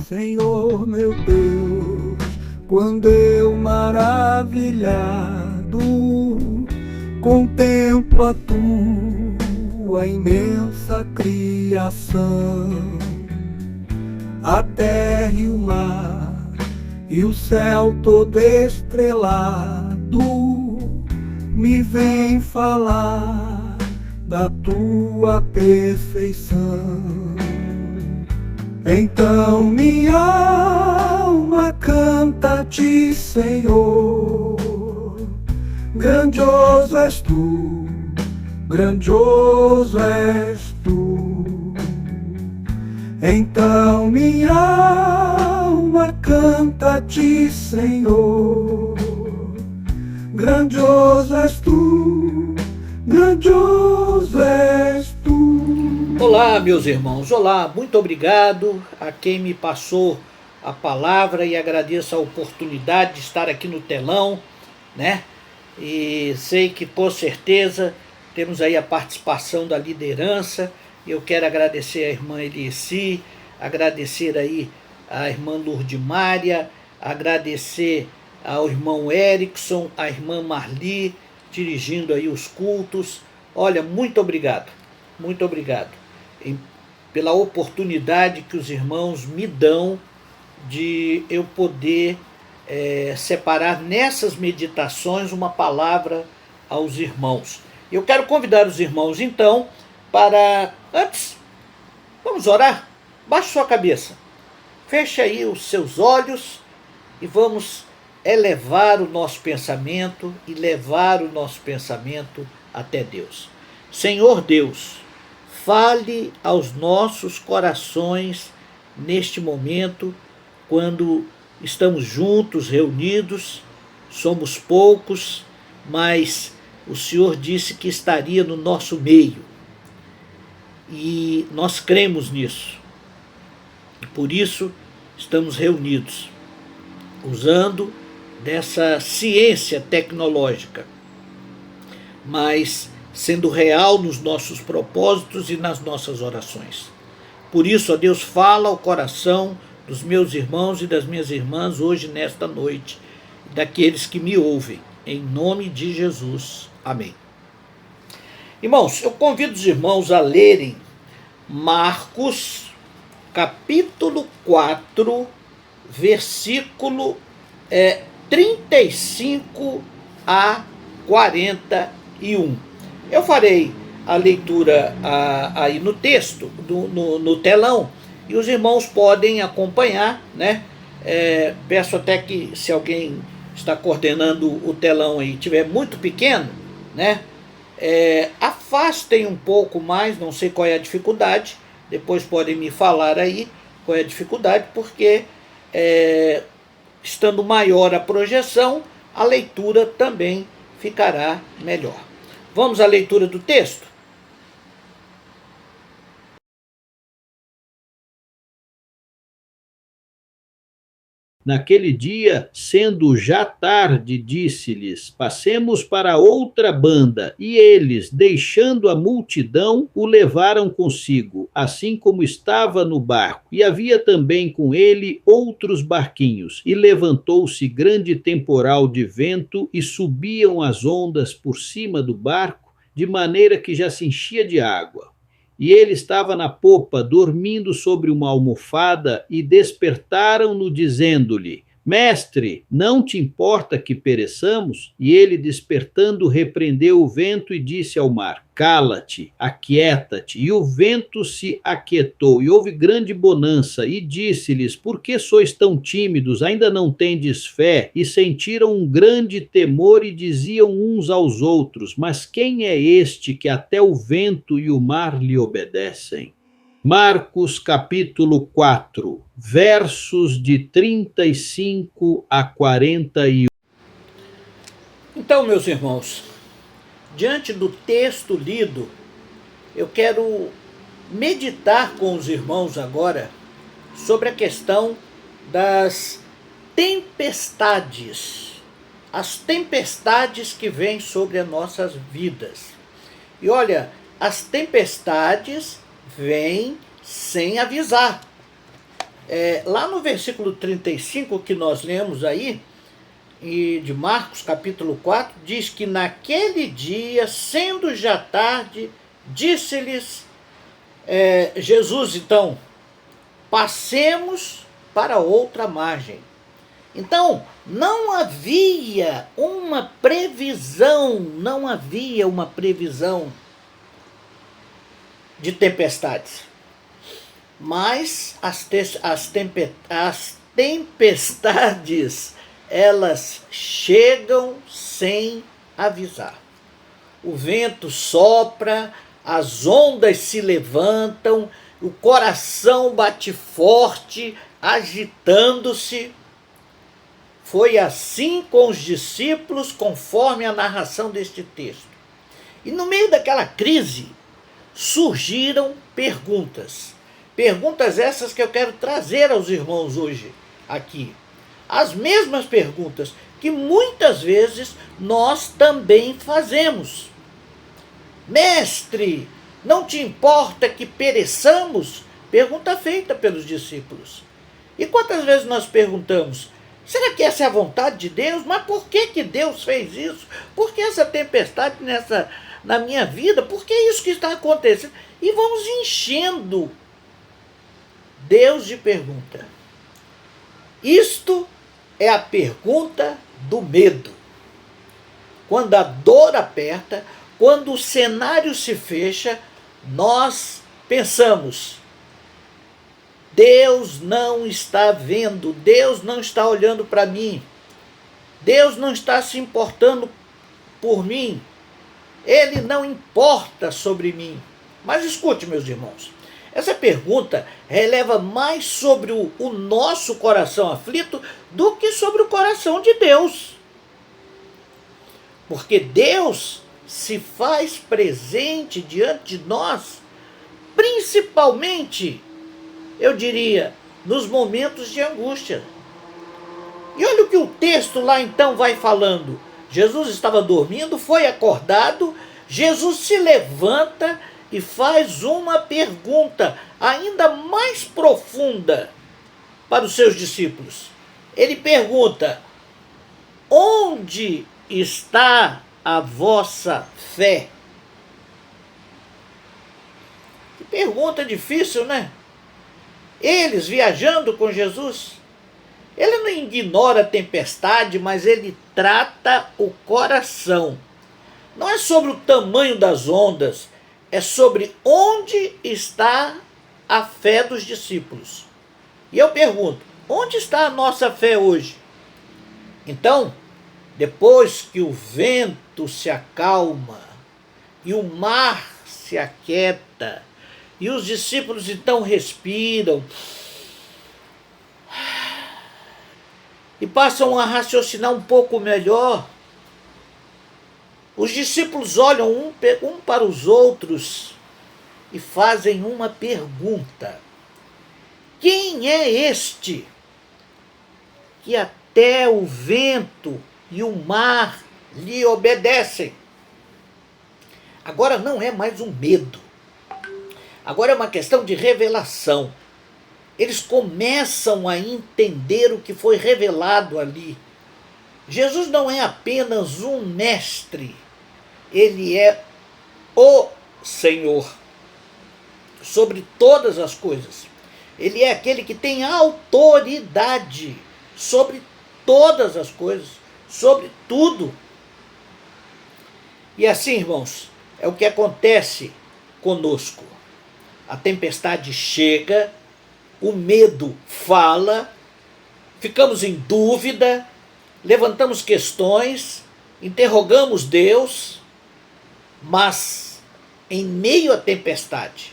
Senhor meu Deus, quando eu maravilhado contemplo a tua imensa criação, a terra e o mar e o céu todo estrelado me vem falar da tua perfeição. Então minha alma canta-te, Senhor, grandioso és tu, grandioso és tu. Então minha alma canta-te, Senhor, grandioso és tu, grandioso és tu. Olá, meus irmãos, olá, muito obrigado a quem me passou a palavra e agradeço a oportunidade de estar aqui no telão, né? E sei que com certeza temos aí a participação da liderança. Eu quero agradecer a irmã Elici, agradecer aí a irmã Lourdimária, agradecer ao irmão Erickson, a irmã Marli, dirigindo aí os cultos. Olha, muito obrigado pela oportunidade que os irmãos me dão de eu poder separar nessas meditações uma palavra aos irmãos. Eu quero convidar os irmãos então para, antes, vamos orar? Baixe sua cabeça, feche aí os seus olhos e vamos elevar o nosso pensamento e levar o nosso pensamento até Deus. Senhor Deus, fale aos nossos corações neste momento, quando estamos juntos, reunidos, somos poucos, mas o Senhor disse que estaria no nosso meio. E nós cremos nisso. E por isso estamos reunidos, usando dessa ciência tecnológica, mas sendo real nos nossos propósitos e nas nossas orações. Por isso, ó Deus, fala ao coração dos meus irmãos e das minhas irmãs hoje, nesta noite, daqueles que me ouvem, em nome de Jesus. Amém. Irmãos, eu convido os irmãos a lerem Marcos, capítulo 4, versículo 35 a 41. Eu farei a leitura aí no texto, no telão, e os irmãos podem acompanhar, né? Peço até que, se alguém está coordenando o telão aí, estiver muito pequeno, né? Afastem um pouco mais, não sei qual é a dificuldade, depois podem me falar aí qual é a dificuldade, porque estando maior a projeção, a leitura também ficará melhor. Vamos à leitura do texto? Naquele dia, sendo já tarde, disse-lhes: passemos para outra banda. E eles, deixando a multidão, o levaram consigo, assim como estava no barco. E havia também com ele outros barquinhos. E levantou-se grande temporal de vento, e subiam as ondas por cima do barco, de maneira que já se enchia de água. E ele estava na popa, dormindo sobre uma almofada, e despertaram-no, dizendo-lhe: Mestre, não te importa que pereçamos? E ele, despertando, repreendeu o vento e disse ao mar: Cala-te, aquieta-te. E o vento se aquietou, e houve grande bonança. E disse-lhes: Por que sois tão tímidos? Ainda não tendes fé? E sentiram um grande temor e diziam uns aos outros: Mas quem é este que até o vento e o mar lhe obedecem? Marcos capítulo 4, versos de 35 a 41. Então, meus irmãos, diante do texto lido, eu quero meditar com os irmãos agora sobre a questão das tempestades, as tempestades que vêm sobre as nossas vidas. E olha, as tempestades vêm sem avisar. Lá no versículo 35 que nós lemos aí, de Marcos capítulo 4, diz que naquele dia, sendo já tarde, disse-lhes Jesus, então, passemos para outra margem. Então, não havia uma previsão de tempestades. Mas as tempestades, elas chegam sem avisar. O vento sopra, as ondas se levantam, o coração bate forte, agitando-se. Foi assim com os discípulos, conforme a narração deste texto. E no meio daquela crise, surgiram perguntas. Perguntas essas que eu quero trazer aos irmãos hoje aqui. As mesmas perguntas que muitas vezes nós também fazemos. Mestre, não te importa que pereçamos? Pergunta feita pelos discípulos. E quantas vezes nós perguntamos, será que essa é a vontade de Deus? Mas por que Deus fez isso? Por que essa tempestade na minha vida? Por que isso que está acontecendo? E vamos enchendo Deus de pergunta. Isto é a pergunta do medo. Quando a dor aperta, quando o cenário se fecha, nós pensamos, Deus não está vendo, Deus não está olhando para mim, Deus não está se importando por mim, Ele não importa sobre mim. Mas escute, meus irmãos, essa pergunta releva mais sobre o nosso coração aflito do que sobre o coração de Deus. Porque Deus se faz presente diante de nós, principalmente, eu diria, nos momentos de angústia. E olha o que o texto lá então vai falando. Jesus estava dormindo, foi acordado, Jesus se levanta e faz uma pergunta ainda mais profunda para os seus discípulos. Ele pergunta, onde está a vossa fé? Que pergunta difícil, né? Eles viajando com Jesus, ele não ignora a tempestade, mas ele trata o coração. Não é sobre o tamanho das ondas, é sobre onde está a fé dos discípulos. E eu pergunto, onde está a nossa fé hoje? Então, depois que o vento se acalma e o mar se aquieta, e os discípulos então respiram e passam a raciocinar um pouco melhor, os discípulos olham um para os outros e fazem uma pergunta. Quem é este que até o vento e o mar lhe obedecem? Agora não é mais um medo. Agora é uma questão de revelação. Eles começam a entender o que foi revelado ali. Jesus não é apenas um mestre, ele é o Senhor sobre todas as coisas. Ele é aquele que tem autoridade sobre todas as coisas, sobre tudo. E assim, irmãos, é o que acontece conosco. A tempestade chega, o medo fala, ficamos em dúvida, levantamos questões, interrogamos Deus, mas em meio à tempestade,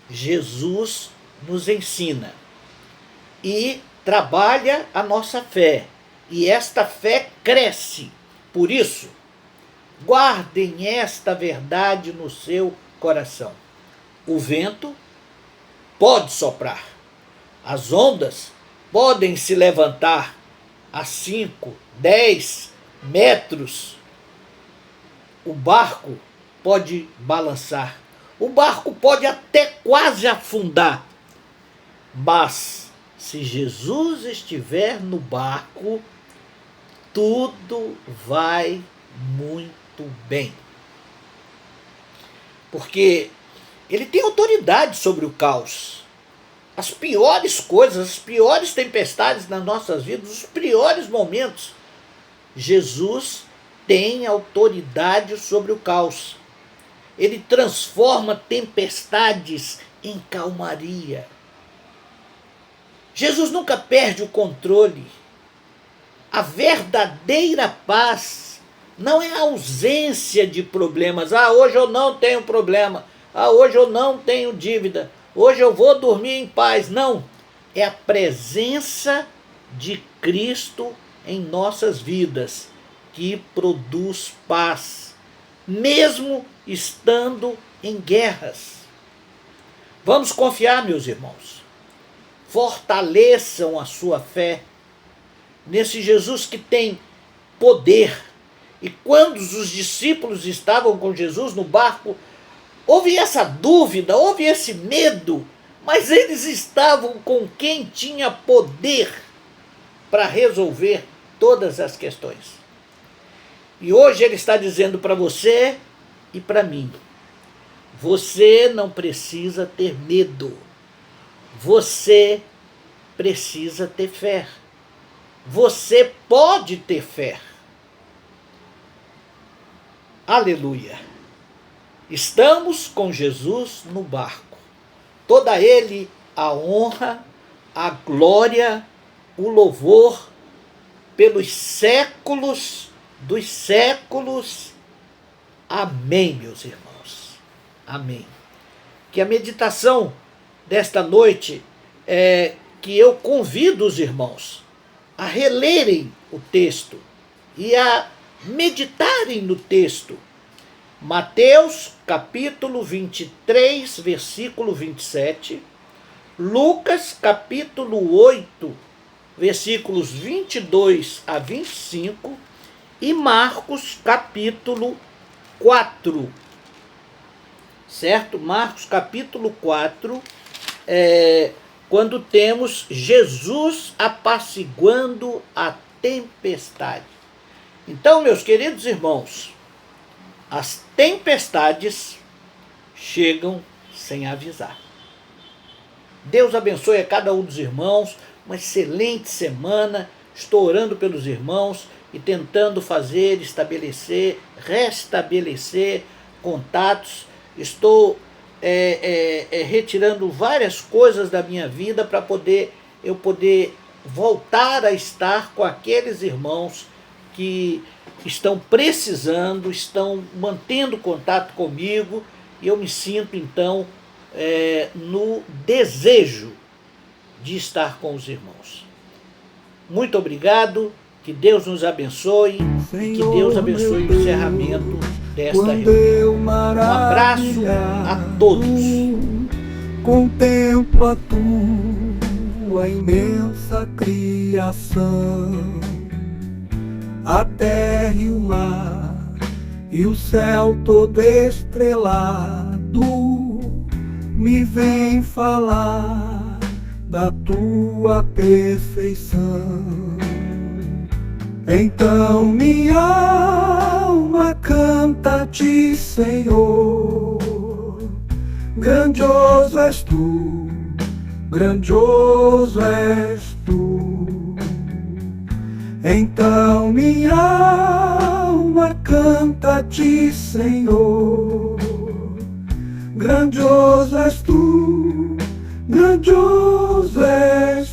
Jesus nos ensina e trabalha a nossa fé, e esta fé cresce. Por isso, guardem esta verdade no seu coração. O vento pode soprar, as ondas podem se levantar a 5, 10 metros, o barco pode balançar, o barco pode até quase afundar, mas Se Jesus estiver no barco, tudo vai muito bem. Porque ele tem autoridade sobre o caos. As piores coisas, as piores tempestades nas nossas vidas, os piores momentos, Jesus tem autoridade sobre o caos. Ele transforma tempestades em calmaria. Jesus nunca perde o controle. A verdadeira paz não é a ausência de problemas. Hoje eu não tenho problema. Hoje eu não tenho dívida. Hoje eu vou dormir em paz. Não. É a presença de Cristo em nossas vidas que produz paz, mesmo estando em guerras. Vamos confiar, meus irmãos. Fortaleçam a sua fé nesse Jesus que tem poder. E quando os discípulos estavam com Jesus no barco, houve essa dúvida, houve esse medo, mas eles estavam com quem tinha poder para resolver todas as questões. E hoje ele está dizendo para você e para mim: você não precisa ter medo, você precisa ter fé. Você pode ter fé. Aleluia. Estamos com Jesus no barco. Toda ele a honra, a glória, o louvor pelos séculos dos séculos. Amém, meus irmãos. Amém. Que a meditação desta noite que eu convido os irmãos a relerem o texto e a meditarem no texto. Mateus capítulo 23, versículo 27, Lucas capítulo 8, versículos 22 a 25 e Marcos capítulo 4, certo? Marcos capítulo 4, quando temos Jesus apaciguando a tempestade. Então, meus queridos irmãos, as tempestades chegam sem avisar. Deus abençoe a cada um dos irmãos, uma excelente semana. Estou orando pelos irmãos e tentando restabelecer contatos. Estou retirando várias coisas da minha vida para eu poder voltar a estar com aqueles irmãos que estão precisando, estão mantendo contato comigo, e eu me sinto então no desejo de estar com os irmãos. Muito obrigado, que Deus nos abençoe, e que Deus abençoe o encerramento desta reunião. Um abraço a todos. Contemplo a tua imensa criação, a terra e o mar e o céu todo estrelado, me vem falar da tua perfeição. Então minha alma canta-te, Senhor. Grandioso és tu, grandioso és tu. Então minha alma canta-te, Senhor. Grandioso és tu, grandioso és